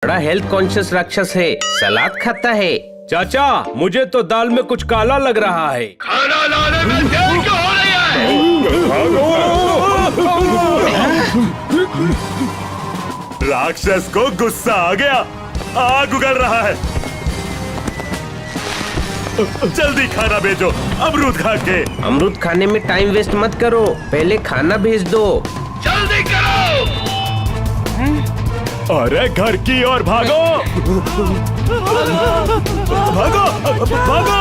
बड़ा health conscious राक्षस है, सलाद खाता है। चाचा, मुझे तो दाल में कुछ काला लग रहा है। खाना लाने में देर क्यों हो रही है? राक्षस को गुस्सा आ गया, आग उगल रहा है। जल्दी खाना भेजो, अमरूद खा के। अमरूद खाने में टाइम वेस्ट मत करो, पहले खाना भेज दो। जल्दी करो। अरे घर की ओर भागो, भागो, भागो।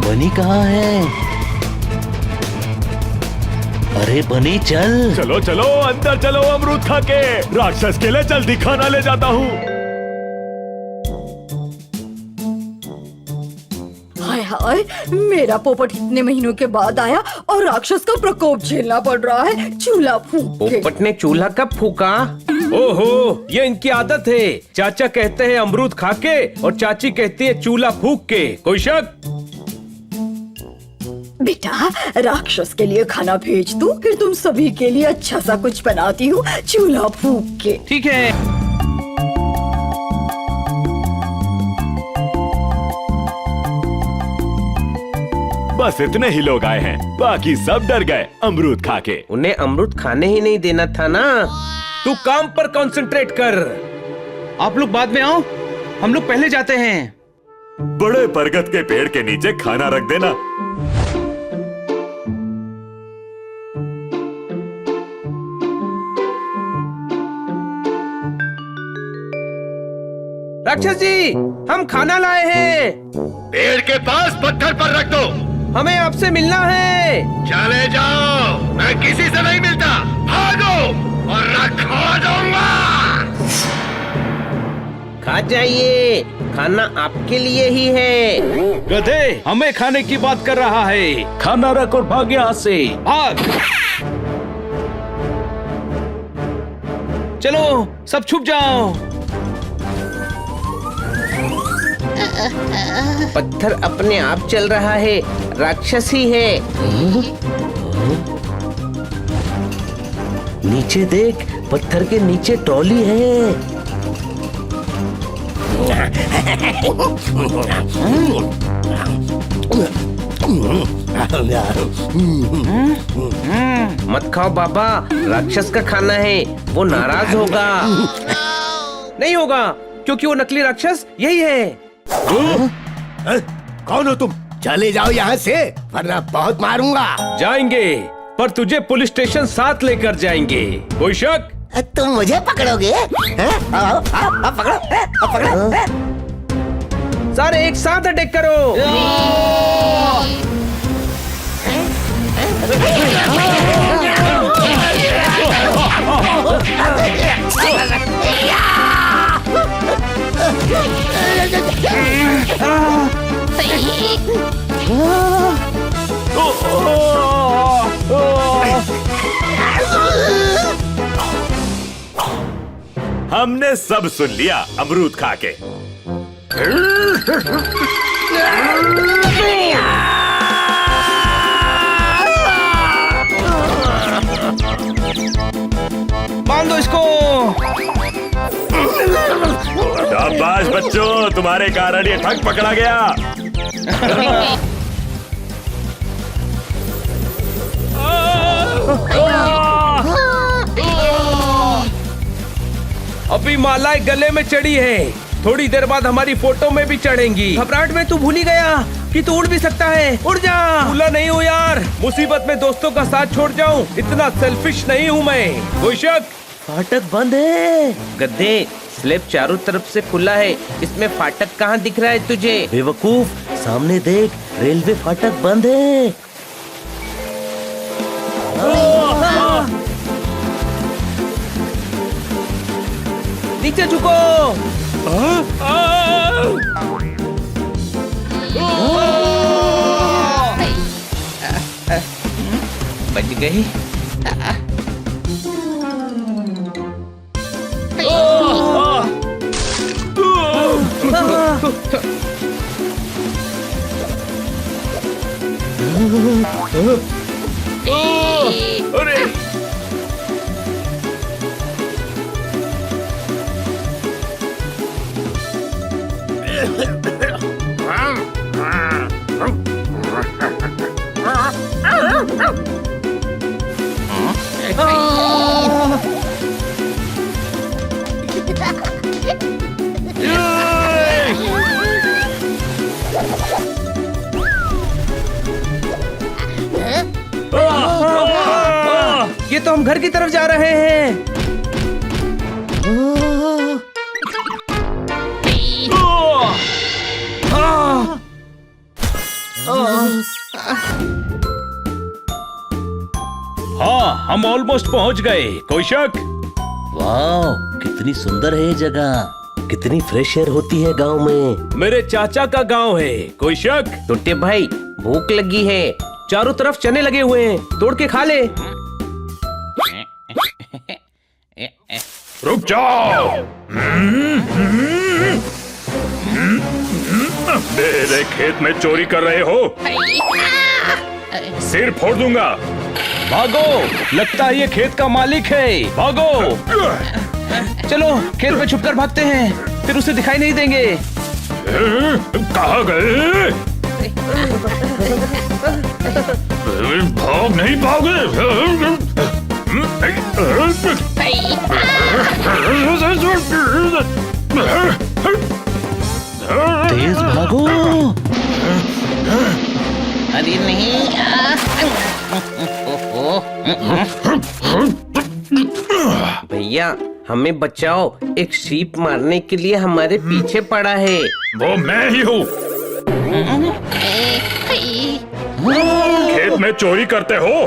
बनी कहाँ है? अरे बनी चल। चलो चलो अंदर चलो, अमरूद खा के। राक्षस के लिए जल्दी खाना ले जाता हूँ। हाय हाय, मेरा पोपट इतने महीनों के बाद आया और राक्षस का प्रकोप झेलना पड़ रहा है। चूल्हा फूंक के। पोपट ने चूल्हा कब फूका? ओहो, ये इनकी आदत है। चाचा कहते हैं अमरूद खा के और चाची कहती है चूल्हा फूंक के। कोई शक? बेटा, राक्षस के लिए खाना भेज दूं, फिर तुम सभी के लिए अच्छा सा कुछ बनाती हूँ चूल्हा फूंक के। ठीक है। बस इतने ही लोग आए हैं, बाकी सब डर गए अमरूद खा के। उन्हें अमरूद खाने ही नहीं देना था ना। तू काम पर कंसंट्रेट कर। आप लोग बाद में आओ, हम लोग पहले जाते हैं। बड़े बरगद के पेड़ के नीचे खाना रख देना। राक्षस जी, हम खाना लाए हैं। पेड़ के पास पत्थर पर रख दो। हमें आपसे मिलना है। चले जाओ, मैं किसी से नहीं मिलता। भागो और रखा दूंगा। खा जाइए, खाना आपके लिए ही है। गधे, हमें खाने की बात कर रहा है। खाना रख और भाग यहाँ से, भाग। चलो सब छुप जाओ। पत्थर अपने आप चल रहा है, राक्षस ही है। नीचे देख, पत्थर के नीचे ट्रॉली है। मत खाओ बाबा, राक्षस का खाना है, वो नाराज होगा। नहीं होगा, क्योंकि वो नकली राक्षस यही है। कौन हो तुम? चले जाओ यहाँ से, वरना बहुत मारूंगा। जाएंगे, पर तुझे पुलिस स्टेशन साथ लेकर जाएंगे। कोई शक? तुम मुझे पकड़ोगे? पकड़ो, पकड़ो। सारे एक साथ अटैक करो। हमने सब सुन लिया अमरूद खा के। बांधो इसको। शाबाश बच्चों, तुम्हारे कारण ये ठग पकड़ा गया। अभी मालाएं गले में चढ़ी है, थोड़ी देर बाद हमारी फोटो में भी चढ़ेंगी। घबराहट में तू भूल ही गया कि तू उड़ भी सकता है। उड़ जा। भूला नहीं हूँ यार, मुसीबत में दोस्तों का साथ छोड़ जाऊँ, इतना सेल्फिश नहीं हूँ मैं। कोई शक? फाटक बंद है। गद्दे, स्लैब चारों तरफ से खुला है, इसमें फाटक कहाँ दिख रहा है तुझे? बेवकूफ, सामने देख, रेलवे फाटक बंद है। नीचे झुको। बच गई। अरे ये तो हम घर की तरफ जा रहे हैं। हाँ, हम ऑलमोस्ट पहुंच गए। कोई शक? वाह, कितनी सुंदर है ये जगह। कितनी फ्रेश एयर होती है गांव में। मेरे चाचा का गांव है। कोई शक? टुट्टे भाई, भूख लगी है। चारों तरफ चने लगे हुए हैं, तोड़ के खा ले। रुक जाओ। मेरे खेत में चोरी कर रहे हो? सिर फोड़ दूंगा। भागो, लगता है ये खेत का मालिक है। भागो। चलो खेत में छुपकर भागते हैं, फिर उसे दिखाई नहीं देंगे। कहाँ गए? भाग नहीं पाओगे। तेज भागो। अरे नहीं। भैया हमें बचाओ, एक शीप मारने के लिए हमारे पीछे पड़ा है। वो मैं ही हूँ। खेत में चोरी करते हो?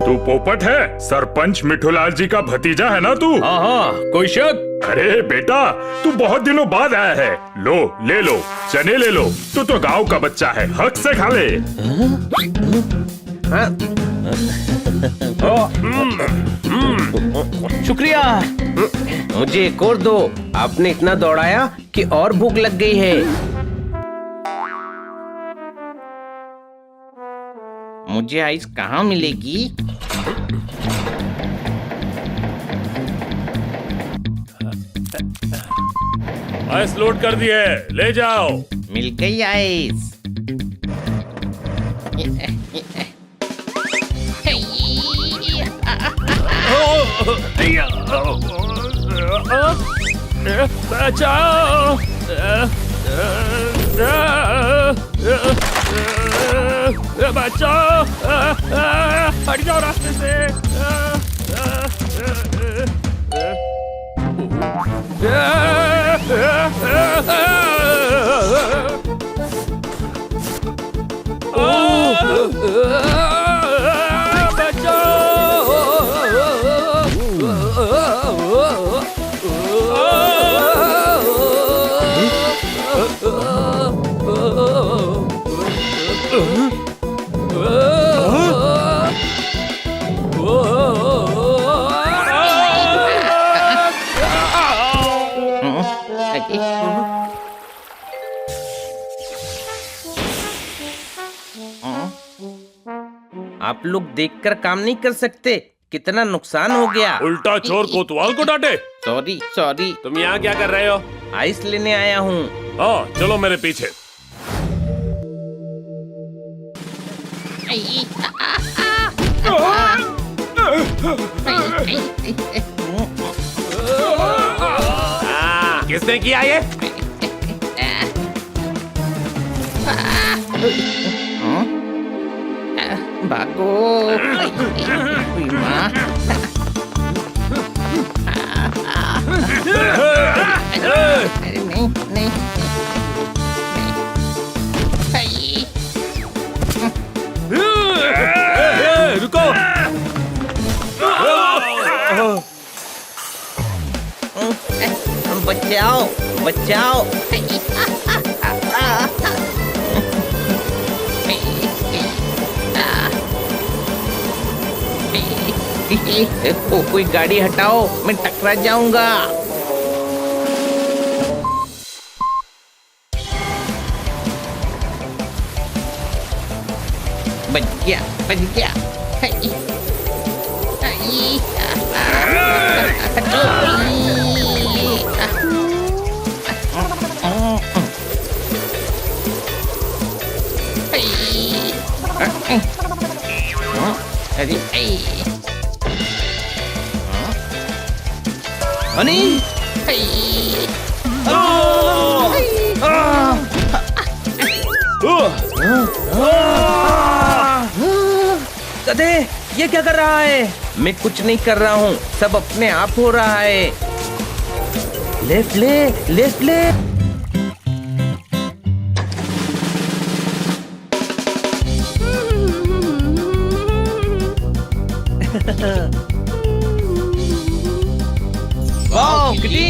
तू पोपट है? सरपंच मिठूलाल जी का भतीजा है ना तू? हाँ हाँ, कोई शक? अरे बेटा, तू बहुत दिनों बाद आया है। लो, ले लो, चने ले लो। तू तो गांव का बच्चा है, हक से खा ले। शुक्रिया। मुझे एक और दो। आपने इतना दौड़ाया कि और भूख लग गई है। मुझे आइस कहाँ मिलेगी? आइस लोड कर दिए, ले जाओ। मिल गई आइस। बचाओ। बचाओ, हट जाओ रास्ते से। आप लोग देखकर काम नहीं कर सकते, कितना नुकसान हो गया। उल्टा चोर कोतवाल को डांटे। Sorry sorry. तुम यहाँ क्या कर रहे हो? आइस लेने आया हूँ। हाँ, चलो मेरे पीछे। किसने किया ये? भागो। अरे नहीं नहीं। रुको। बचाओ बचाओ। कोई गाड़ी हटाओ, मैं टकरा जाऊंगा। बच गया बच गया। हाय, हाय, अरे हनी गधे, ये क्या कर रहा है? मैं कुछ नहीं कर रहा हूँ, सब अपने आप हो रहा है। लेफ्ट ले, लेफ्ट ले। वाह, किटी।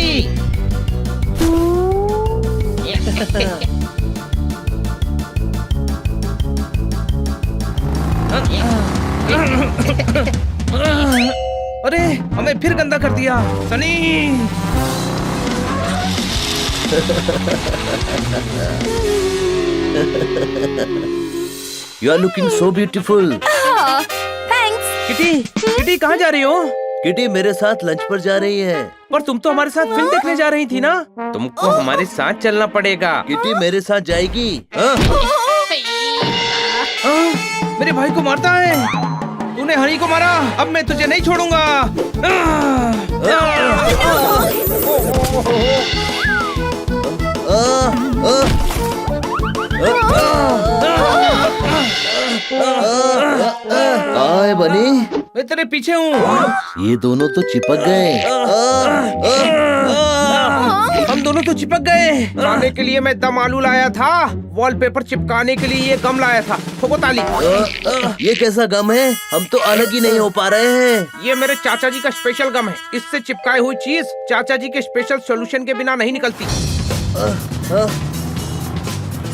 अरे, हमें फिर गंदा कर दिया, Sunny. You are looking so beautiful. Thanks. Kitty, Kitty कहाँ जा रही हो? किटी मेरे साथ लंच पर जा रही है। पर तुम तो हमारे साथ फिल्म देखने जा रही थी ना? तुमको हमारे साथ चलना पड़ेगा। किटी मेरे साथ जाएगी। मेरे भाई को मारता है। तूने हनी को मारा, अब मैं तुझे नहीं छोड़ूंगा। आए बनी, मैं तेरे पीछे हूँ। ये दोनों तो चिपक गए। हम दोनों तो चिपक गए। खाने के लिए मैं दम आलू लाया था, वॉलपेपर चिपकाने के लिए ये गम लाया था। ठोको ताली। ये कैसा गम है? हम तो अलग ही नहीं हो पा रहे हैं। ये मेरे चाचा जी का स्पेशल गम है। इससे चिपकाई हुई चीज चाचा जी के स्पेशल सॉल्यूशन के बिना नहीं निकलती।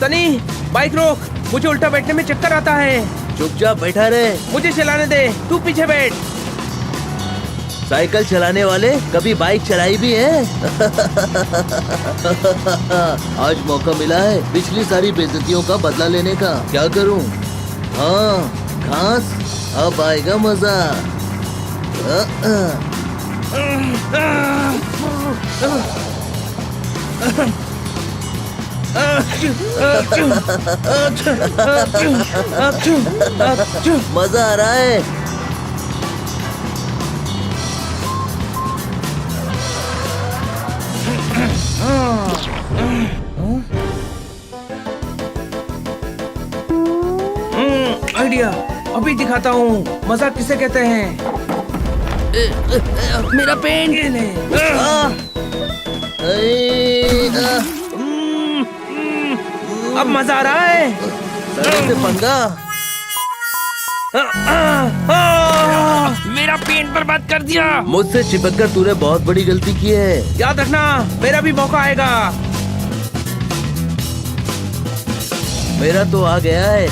सनी, बाइक रोक, मुझे उल्टा बैठने में चक्कर आता है। चुपचाप बैठा रहे। मुझे चलाने दे, तू पीछे बैठ। साइकिल चलाने वाले कभी बाइक चलाई भी है? आज मौका मिला है पिछली सारी बेइज्जतियों का बदला लेने का। क्या करूं? हाँ, घास, अब आएगा मजा। मजा आ रहा है। आइडिया, अभी दिखाता हूँ मजा किसे कहते हैं। मेरा पेन। ये ले। अब मजा आ रहा है। से पंगा। मेरा पेन बर्बाद कर दिया। मुझसे चिपककर तूने बहुत बड़ी गलती की है। याद रखना, मेरा भी मौका आएगा। मेरा तो आ गया है।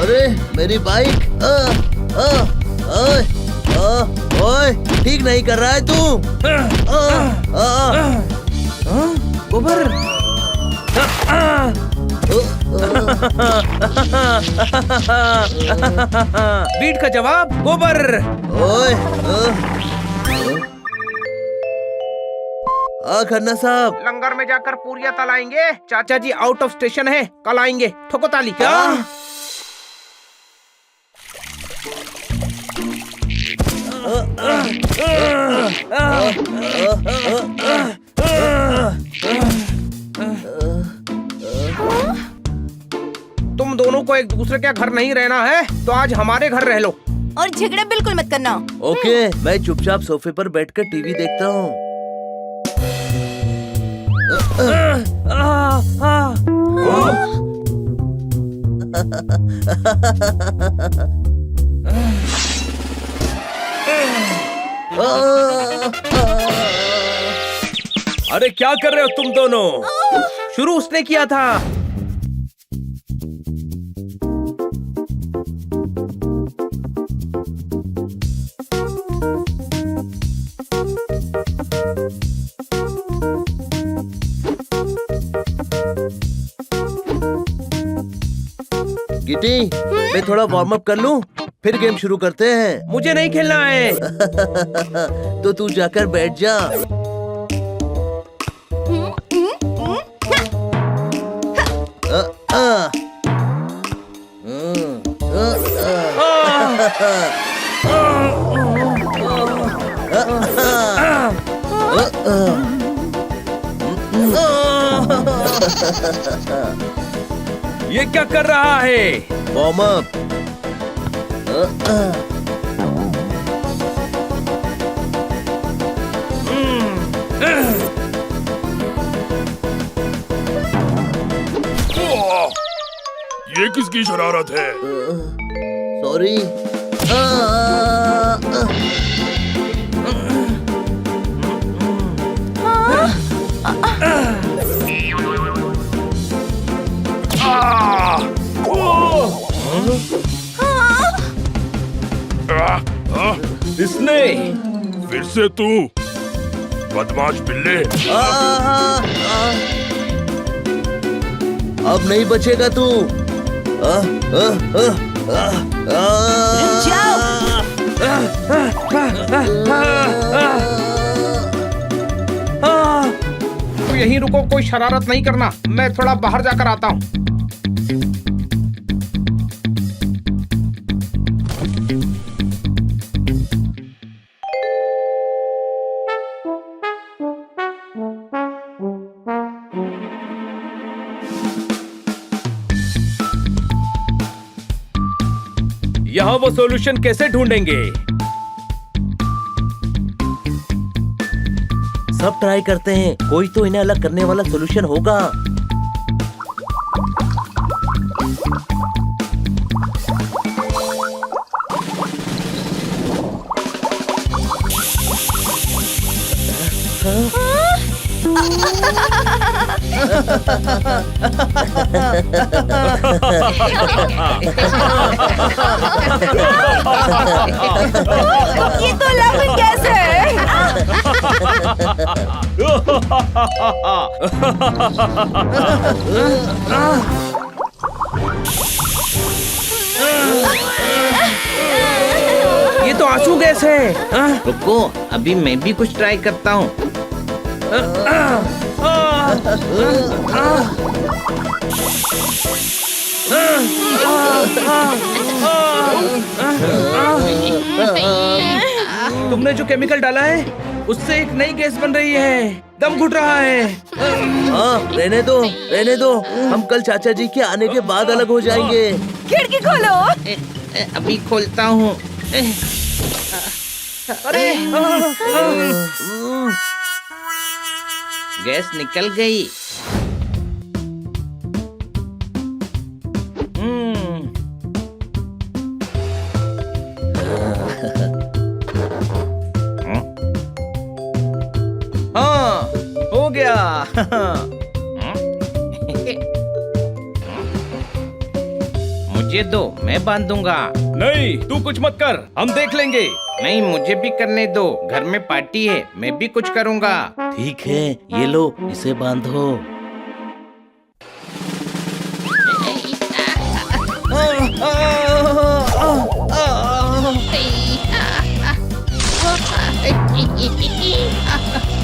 अरे मेरी बाइक। ओए, ठीक नहीं कर रहा है तू। गोबर। बीट का जवाब गोबर। ओए, खन्ना साहब। लंगर में जाकर पूरियां तलाएंगे। चाचा जी आउट ऑफ स्टेशन है, कल आएंगे। ठोको ताली। क्या? तुम दोनों को एक दूसरे के घर नहीं रहना है तो आज हमारे घर रह लो। और झगड़ा बिल्कुल मत करना। ओके, मैं चुपचाप सोफे पर बैठकर टीवी देखता हूँ। अरे क्या कर रहे हो तुम दोनों? शुरू उसने किया था। गिटी, मैं थोड़ा वार्म अप कर लूं, फिर गेम शुरू करते हैं। मुझे नहीं खेलना है। तो तू जाकर बैठ जा। ये क्या कर रहा है? Warm up. ये किसकी शरारत है? सॉरी। इसने फिर से तू बदमाश बिल्ले। अब नहीं बचेगा तू। तू यहीं रुको, कोई शरारत नहीं करना। मैं थोड़ा बाहर जाकर आता हूँ। यहाँ वो सॉल्यूशन कैसे ढूंढेंगे? सब ट्राई करते हैं, कोई तो इन्हें अलग करने वाला सॉल्यूशन होगा। ये तो लेमन गैस है। ये तो आंसू गैस है। रुको, अभी मैं भी कुछ ट्राई करता हूँ। तुमने जो केमिकल डाला है उससे एक नई गैस बन रही है। दम घुट रहा है। रहने दो, रहने दो। हम कल चाचा जी के आने के बाद अलग हो जाएंगे। खिड़की खोलो। अभी खोलता हूँ। अरे गैस निकल गई। हाँ, हो गया। मुझे दो, मैं बांधूंगा। नहीं, तू कुछ मत कर, हम देख लेंगे। नहीं, मुझे भी करने दो। घर में पार्टी है, मैं भी कुछ करूंगा। ठीक है, ये लो, इसे बांधो।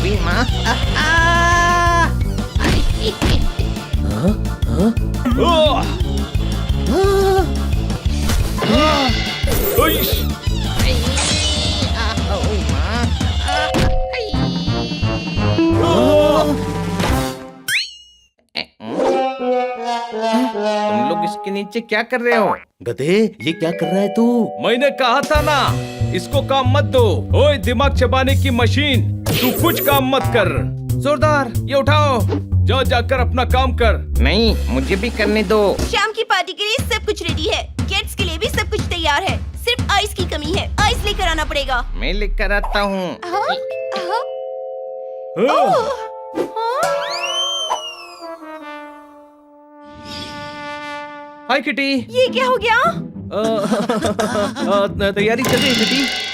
बीमा। उइश! तुम लोग इसके नीचे क्या कर रहे हो? गधे, ये क्या कर रहा है तू? मैंने कहा था ना, इसको काम मत दो। ओए दिमाग चबाने की मशीन, तू कुछ काम मत कर। जोरदार, ये उठाओ। जा जाकर अपना काम कर। नहीं, मुझे भी करने दो। शाम की पार्टी के लिए सब कुछ रेडी है। गेट्स के लिए भी सब कुछ तैयार है। सिर्फ आइस की कमी है। आइस लेकर आना पड़ेगा। मैं लेकर आता हूँ। हाय किटी। ये क्या हो गया? तैयारी चल रही है किटी।